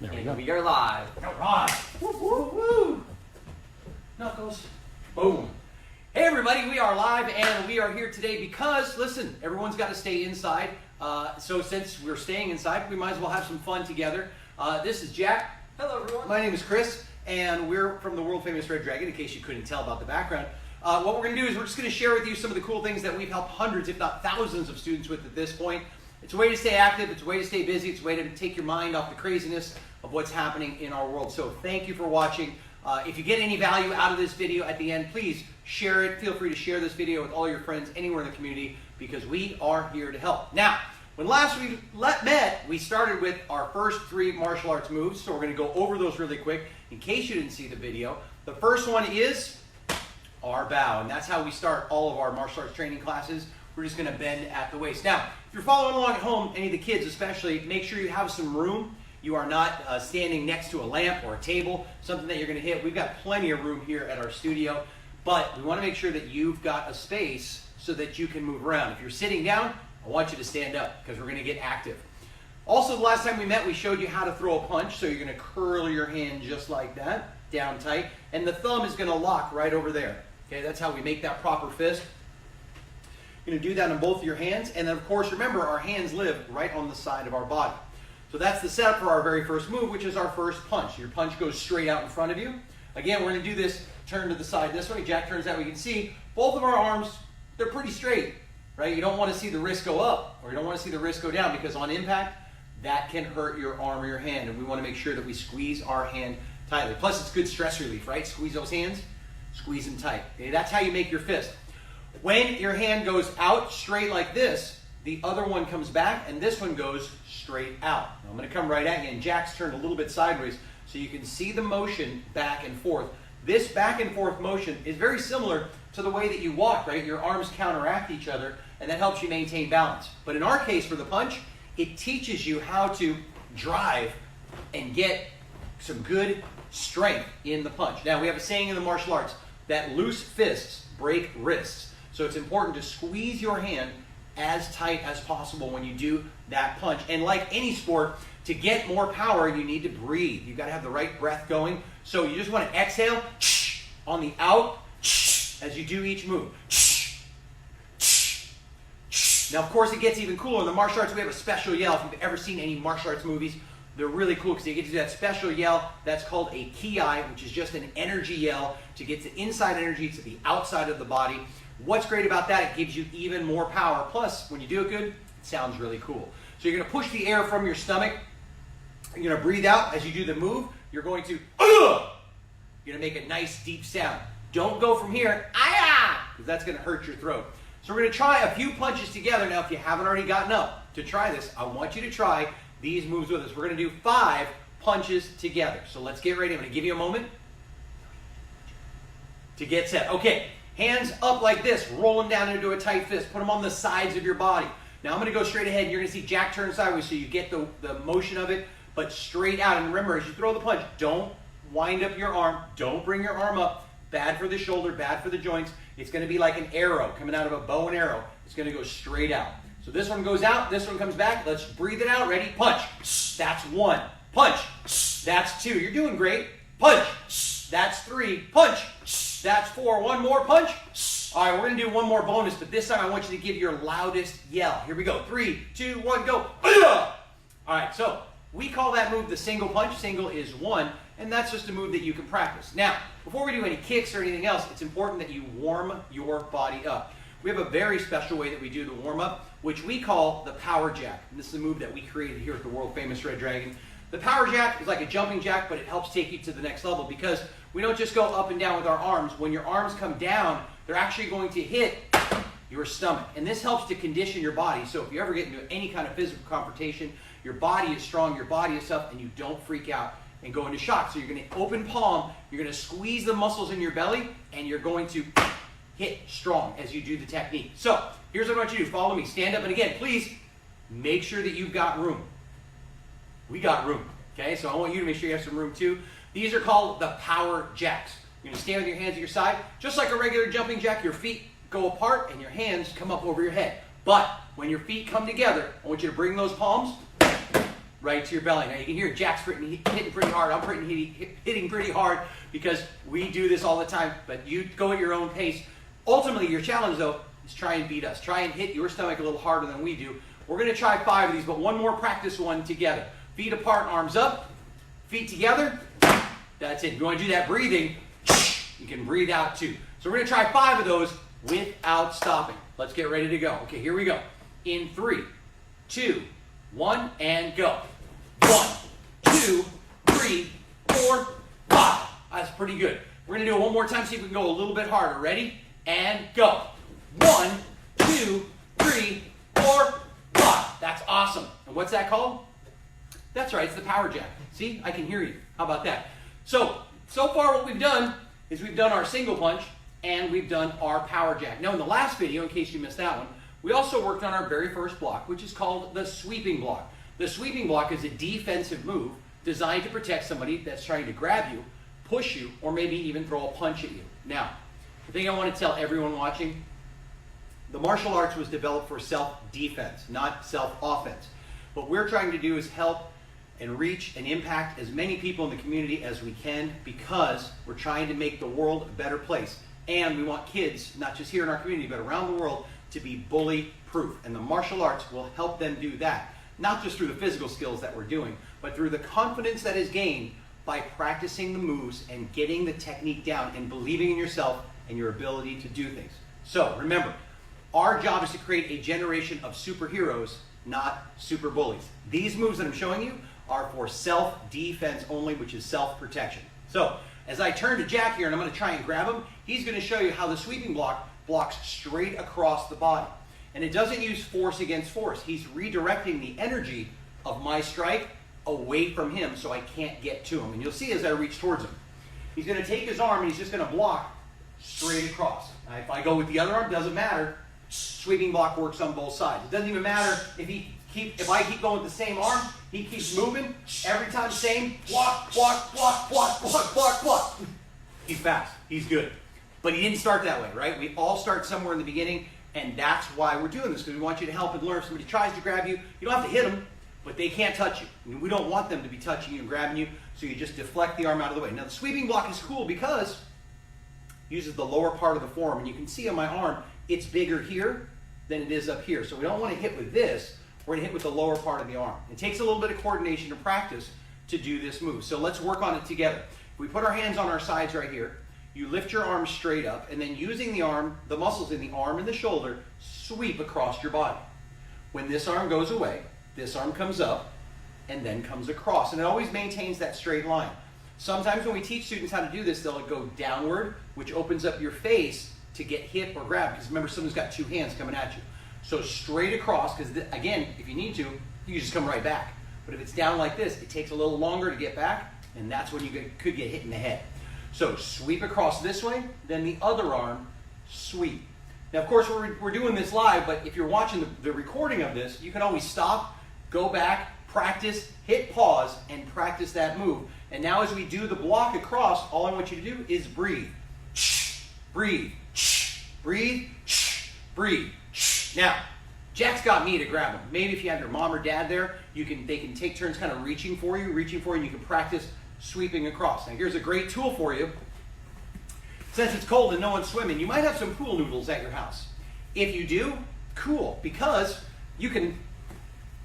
There we And go. we are live. All right. Woo, woo, woo. Knuckles. Boom. Hey everybody, we are live and we are here today because, listen, everyone's got to stay inside. So since we're staying inside, we might as well have some fun together. This is Jack. Hello everyone. My name is Chris, and we're from the world famous Red Dragon, in case you couldn't tell about the background. What we're going to do is we're just going to share with you some of the cool things that we've helped hundreds, if not thousands of students with at this point. It's a way to stay active, it's a way to stay busy, it's a way to take your mind off the craziness of what's happening in our world. So thank you for watching. If you get any value out of this video at the end, please share it. Feel free to share this video with all your friends anywhere in the community because we are here to help. Now, when last we met, we started with our first 3 martial arts moves, so we're going to go over those really quick in case you didn't see the video. The first one is our bow, and that's how we start all of our martial arts training classes. We're just going to bend at the waist. Now, if you're following along at home, any of the kids especially, make sure you have some room. You are not standing next to a lamp or a table, something that you're going to hit. We've got plenty of room here at our studio, but we want to make sure that you've got a space so that you can move around. If you're sitting down, I want you to stand up because we're going to get active. Also, the last time we met, we showed you how to throw a punch. So you're going to curl your hand just like that, down tight, and the thumb is going to lock right over there. Okay, that's how we make that proper fist. You're going to do that on both of your hands, and then of course, remember, our hands live right on the side of our body. So that's the setup for our very first move, which is our first punch. Your punch goes straight out in front of you. Again, we're going to do this, turn to the side this way. Jack turns that way. You can see both of our arms, they're pretty straight, right? You don't want to see the wrist go up, or you don't want to see the wrist go down, because on impact, that can hurt your arm or your hand, and we want to make sure that we squeeze our hand tightly. Plus, it's good stress relief, right? Squeeze those hands, squeeze them tight. Okay? That's how you make your fist. When your hand goes out straight like this, the other one comes back, and this one goes straight out. Now, I'm going to come right at you, and Jack's turned a little bit sideways, so you can see the motion back and forth. This back and forth motion is very similar to the way that you walk, right? Your arms counteract each other, and that helps you maintain balance. But in our case, for the punch, it teaches you how to drive and get some good strength in the punch. Now, we have a saying in the martial arts that loose fists break wrists. So it's important to squeeze your hand as tight as possible when you do that punch. And like any sport, to get more power, you need to breathe. You've got to have the right breath going. So you just want to exhale on the out as you do each move. Now, of course, it gets even cooler. In the martial arts, we have a special yell. If you've ever seen any martial arts movies, they're really cool because they get to do that special yell that's called a ki, which is just an energy yell to get the inside energy to the outside of the body. What's great about that, it gives you even more power. Plus, when you do it good, it sounds really cool. So you're going to push the air from your stomach. You're going to breathe out as you do the move. You're going to, you're going to make a nice deep sound. Don't go from here, because that's going to hurt your throat. So we're going to try a few punches together. Now, if you haven't already gotten up to try this, I want you to try these moves with us. We're going to do 5 punches together. So let's get ready. I'm going to give you a moment to get set. Okay. Hands up like this, roll them down into a tight fist. Put them on the sides of your body. Now I'm going to go straight ahead. You're going to see Jack turn sideways so you get the motion of it, but straight out. And remember, as you throw the punch, don't wind up your arm. Don't bring your arm up. Bad for the shoulder, bad for the joints. It's going to be like an arrow coming out of a bow and arrow. It's going to go straight out. So this one goes out, this one comes back. Let's breathe it out. Ready? Punch. That's 1. Punch. That's 2. You're doing great. Punch. That's 3. Punch. That's 4. One more punch. All right, we're going to do one more bonus, but this time I want you to give your loudest yell. Here we go. 3, 2, 1, go. All right, so we call that move the single punch. Single is 1, and that's just a move that you can practice. Now, before we do any kicks or anything else, it's important that you warm your body up. We have a very special way that we do the warm-up, which we call the power jack. And this is a move that we created here at the world famous Red Dragon. The power jack is like a jumping jack, but it helps take you to the next level because we don't just go up and down with our arms. When your arms come down, they're actually going to hit your stomach. And this helps to condition your body. So if you ever get into any kind of physical confrontation, your body is strong, your body is tough, and you don't freak out and go into shock. So you're going to open palm, you're going to squeeze the muscles in your belly, and you're going to hit strong as you do the technique. So here's what I want you to do. Follow me. Stand up, and again, please make sure that you've got room. We got room, okay? So I want you to make sure you have some room too. These are called the power jacks. You're going to stand with your hands at your side. Just like a regular jumping jack, your feet go apart and your hands come up over your head. But when your feet come together, I want you to bring those palms right to your belly. Now you can hear Jack's hitting pretty hard. I'm hitting pretty hard because we do this all the time, but you go at your own pace. Ultimately, your challenge though is try and beat us. Try and hit your stomach a little harder than we do. We're going to try 5 of these, but one more practice one together. Feet apart, arms up, feet together. That's it. If you want to do that breathing, you can breathe out too. So we're going to try 5 of those without stopping. Let's get ready to go. Okay, here we go. In 3, 2, 1, and go. 1, 2, 3, 4, 5. That's pretty good. We're going to do it one more time, see if we can go a little bit harder. Ready? And go. 1, 2, 3, 4, 5. That's awesome. And what's that called? That's right, it's the power jack. See, I can hear you. How about that? So far what we've done is we've done our single punch and we've done our power jack. Now in the last video, in case you missed that one, we also worked on our very first block, which is called the sweeping block. The sweeping block is a defensive move designed to protect somebody that's trying to grab you, push you, or maybe even throw a punch at you. Now, the thing I want to tell everyone watching, the martial arts was developed for self-defense, not self-offense. What we're trying to do is help and reach and impact as many people in the community as we can because we're trying to make the world a better place. And we want kids, not just here in our community, but around the world, to be bully-proof. And the martial arts will help them do that. Not just through the physical skills that we're doing, but through the confidence that is gained by practicing the moves and getting the technique down and believing in yourself and your ability to do things. So remember, our job is to create a generation of superheroes, not super bullies. These moves that I'm showing you are for self-defense only, which is self-protection. So as I turn to Jack here and I'm going to try and grab him, he's going to show you how the sweeping block blocks straight across the body. And it doesn't use force against force. He's redirecting the energy of my strike away from him so I can't get to him. And you'll see as I reach towards him. He's going to take his arm and he's just going to block straight across. Now, if I go with the other arm, doesn't matter. Sweeping block works on both sides. It doesn't even matter if I keep going with the same arm, he keeps moving. Every time, same. Block, block, block, block, block, block, block. He's fast. He's good. But he didn't start that way, right? We all start somewhere in the beginning, and that's why we're doing this, because we want you to help and learn. If somebody tries to grab you, you don't have to hit them, but they can't touch you. And we don't want them to be touching you and grabbing you, so you just deflect the arm out of the way. Now, the sweeping block is cool because it uses the lower part of the forearm, and you can see on my arm, it's bigger here than it is up here. So we don't want to hit with this. We're going to hit with the lower part of the arm. It takes a little bit of coordination and practice to do this move. So let's work on it together. If we put our hands on our sides right here, you lift your arm straight up, and then using the arm, the muscles in the arm and the shoulder, sweep across your body. When this arm goes away, this arm comes up and then comes across. And it always maintains that straight line. Sometimes when we teach students how to do this, they'll go downward, which opens up your face to get hit or grabbed. Because remember, someone's got 2 hands coming at you. So straight across, because again, if you need to, you can just come right back. But if it's down like this, it takes a little longer to get back, and that's when you could get hit in the head. So sweep across this way, then the other arm, sweep. Now, of course, we're doing this live, but if you're watching the recording of this, you can always stop, go back, practice, hit pause, and practice that move. And now as we do the block across, all I want you to do is breathe. Breathe. Breathe. Breathe. Now, Jack's got me to grab him. Maybe if you have your mom or dad there, they can take turns kind of reaching for you, and you can practice sweeping across. Now, here's a great tool for you. Since it's cold and no one's swimming, you might have some pool noodles at your house. If you do, cool, because you can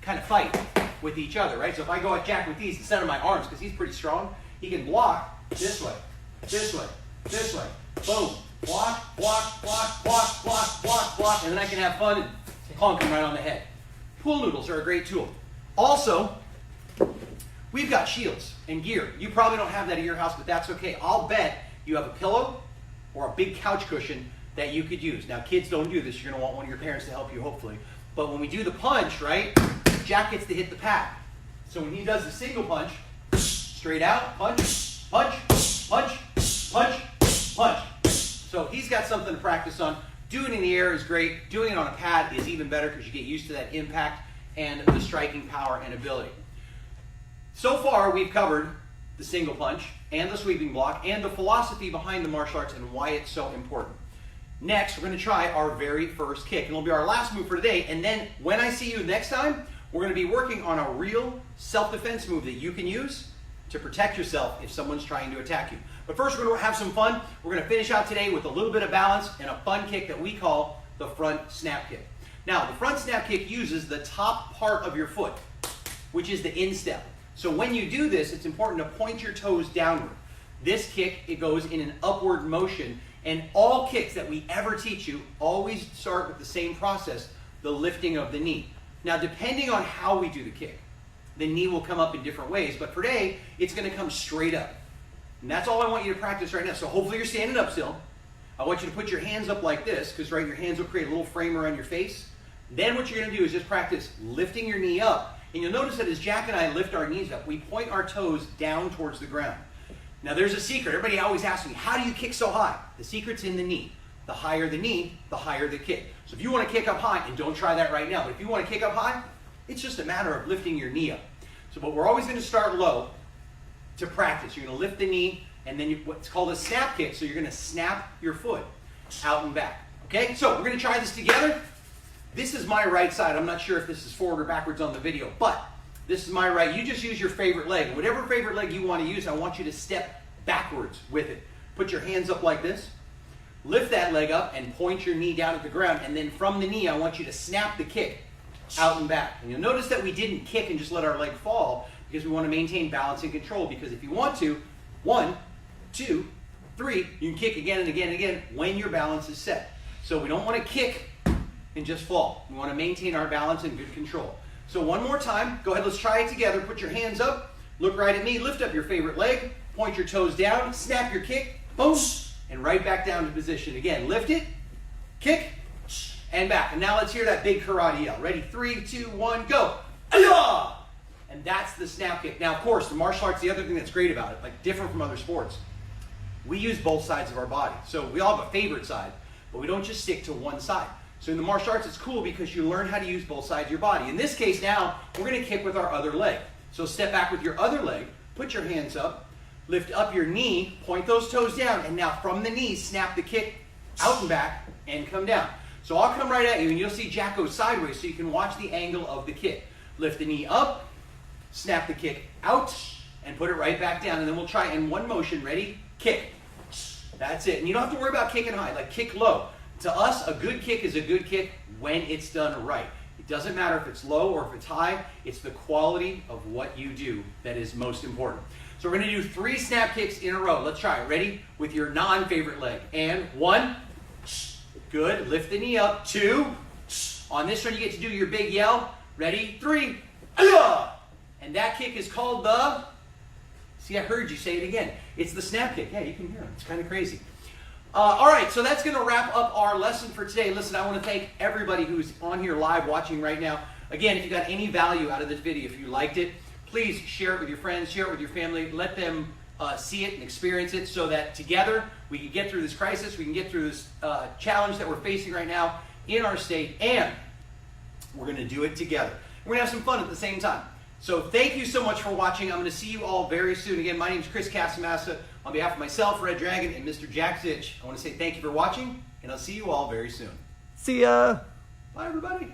kind of fight with each other, right? So if I go at Jack with these instead of my arms, because he's pretty strong, he can block this way, this way, this way. Boom. Block, block, block, block, block, block, block, and then I can have fun and honk him right on the head. Pool noodles are a great tool. Also, we've got shields and gear. You probably don't have that at your house, but that's okay. I'll bet you have a pillow or a big couch cushion that you could use. Now, kids don't do this. You're going to want one of your parents to help you, hopefully. But when we do the punch, right, Jack gets to hit the pad. So when he does the single punch, straight out, punch, punch, punch, punch, punch. So he's got something to practice on. Doing it in the air is great. Doing it on a pad is even better because you get used to that impact and the striking power and ability. So far, we've covered the single punch and the sweeping block and the philosophy behind the martial arts and why it's so important. Next, we're going to try our very first kick. And it'll be our last move for today. And then when I see you next time, We're going to be working on a real self-defense move that you can use to protect yourself if someone's trying to attack you. But first, we're going to have some fun. We're going to finish out today with a little bit of balance and a fun kick that we call the front snap kick. Now, the front snap kick uses the top part of your foot, which is the instep. So when you do this, it's important to point your toes downward. This kick, it goes in an upward motion, and all kicks that we ever teach you always start with the same process, the lifting of the knee. Now, depending on how we do the kick, the knee will come up in different ways, but for today, it's going to come straight up. And that's all I want you to practice right now. So hopefully you're standing up still. I want you to put your hands up like this, because your hands will create a little frame around your face. Then what you're going to do is just practice lifting your knee up. And you'll notice that as Jack and I lift our knees up, we point our toes down towards the ground. Now there's a secret. Everybody always asks me, how do you kick so high? The secret's in the knee. The higher the knee, the higher the kick. So if you want to kick up high, and don't try that right now, but if you want to kick up high, it's just a matter of lifting your knee up. So, but we're always going to start low to practice. You're going to lift the knee, and then what's called a snap kick. So you're going to snap your foot out and back. Okay, so we're going to try this together. This is my right side. I'm not sure if this is forward or backwards on the video, but this is my right. You just use your favorite leg. Whatever favorite leg you want to use, I want you to step backwards with it. Put your hands up like this. Lift that leg up and point your knee down at the ground. And then from the knee, I want you to snap the kick out and back. And you'll notice that we didn't kick and just let our leg fall because we want to maintain balance and control. Because if you want to, 1, 2, 3, you can kick again and again and again when your balance is set. So we don't want to kick and just fall. We want to maintain our balance and good control. So one more time, go ahead, let's try it together. Put your hands up, look right at me, lift up your favorite leg, point your toes down, snap your kick, boom, and right back down to position. Again, lift it, kick, and back. And now let's hear that big karate yell. Ready? 3, 2, 1, go. Ayah! And that's the snap kick. Now, of course, the martial arts, the other thing that's great about it, like different from other sports, we use both sides of our body. So we all have a favorite side, but we don't just stick to one side. So in the martial arts, it's cool because you learn how to use both sides of your body. In this case now, we're going to kick with our other leg. So step back with your other leg, put your hands up, lift up your knee, point those toes down, and now from the knee, snap the kick out and back and come down. So I'll come right at you, and you'll see Jack go sideways so you can watch the angle of the kick. Lift the knee up, snap the kick out, and put it right back down. And then we'll try in one motion. Ready? Kick. That's it. And you don't have to worry about kicking high. Like kick low. To us, a good kick is a good kick when it's done right. It doesn't matter if it's low or if it's high. It's the quality of what you do that is most important. So we're going to do 3 snap kicks in a row. Let's try it. Ready? With your non-favorite leg. And 1. Good. Lift the knee up. 2. On this one, you get to do your big yell. Ready? 3. And that kick is called the... See, I heard you say it again. It's the snap kick. Yeah, you can hear it. It's kind of crazy. All right, so that's going to wrap up our lesson for today. Listen, I want to thank everybody who's on here live watching right now. Again, if you got any value out of this video, if you liked it, please share it with your friends, share it with your family. Let them see it and experience it so that together we can get through this crisis, we can get through this challenge that we're facing right now in our state, and we're going to do it together. We're going to have some fun at the same time. So thank you so much for watching. I'm going to see you all very soon. Again, my name is Chris Casamassa. On behalf of myself, Red Dragon, and Mr. Jack Zitch, I want to say thank you for watching, and I'll see you all very soon. See ya. Bye, everybody.